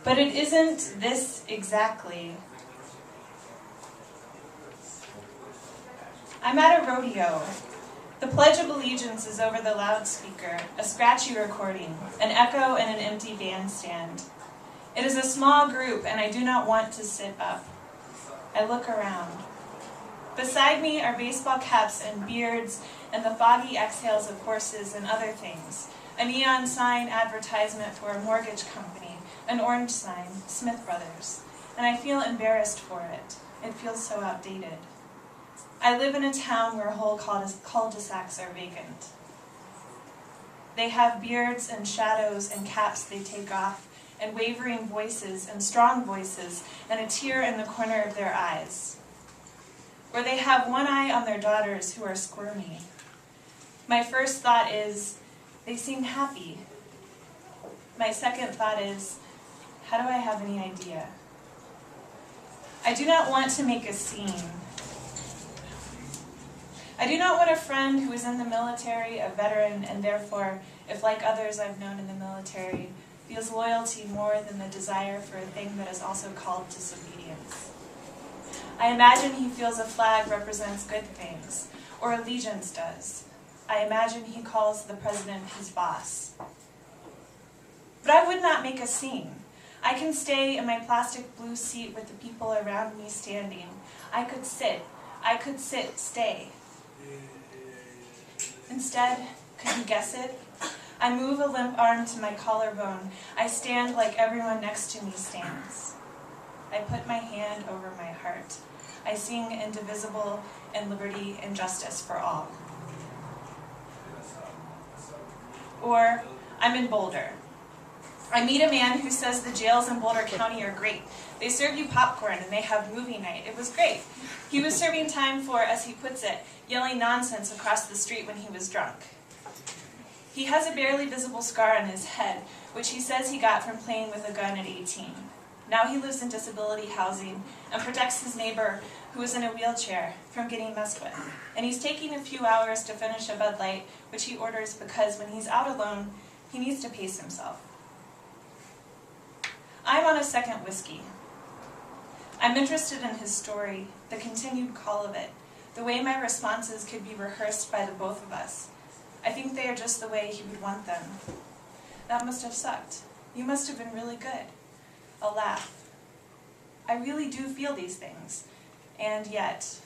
But it isn't this exactly. I'm at a rodeo. The Pledge of Allegiance is over the loudspeaker, a scratchy recording, an echo and an empty bandstand. It is a small group, and I do not want to sit up. I look around. Beside me are baseball caps and beards and the foggy exhales of horses and other things, a neon sign advertisement for a mortgage company, an orange sign, Smith Brothers, and I feel embarrassed for it. It feels so outdated. I live in a town where whole cul-de-sacs are vacant. They have beards and shadows and caps they take off, and wavering voices and strong voices, and a tear in the corner of their eyes. Or they have one eye on their daughters who are squirmy. My first thought is, they seem happy. My second thought is, how do I have any idea? I do not want to make a scene. I do not want a friend who is in the military, a veteran, and therefore, if like others I've known in the military, feels loyalty more than the desire for a thing that is also called disobedience. I imagine he feels a flag represents good things, or allegiance does. I imagine he calls the president his boss. But I would not make a scene. I can stay in my plastic blue seat with the people around me standing. I could sit, stay. Instead, could you guess it? I move a limp arm to my collarbone. I stand like everyone next to me stands. I put my hand over my heart. I sing indivisible and liberty and justice for all. Or, I'm in Boulder. I meet a man who says the jails in Boulder County are great. They serve you popcorn and they have movie night. It was great. He was serving time for, as he puts it, yelling nonsense across the street when he was drunk. He has a barely visible scar on his head, which he says he got from playing with a gun at 18. Now he lives in disability housing and protects his neighbor, who is in a wheelchair, from getting messed with. And he's taking a few hours to finish a Bud Light, which he orders because when he's out alone, he needs to pace himself. I'm on a second whiskey. I'm interested in his story, the continued call of it, the way my responses could be rehearsed by the both of us. I think they are just the way he would want them. That must have sucked. You must have been really good. A laugh. I really do feel these things, and yet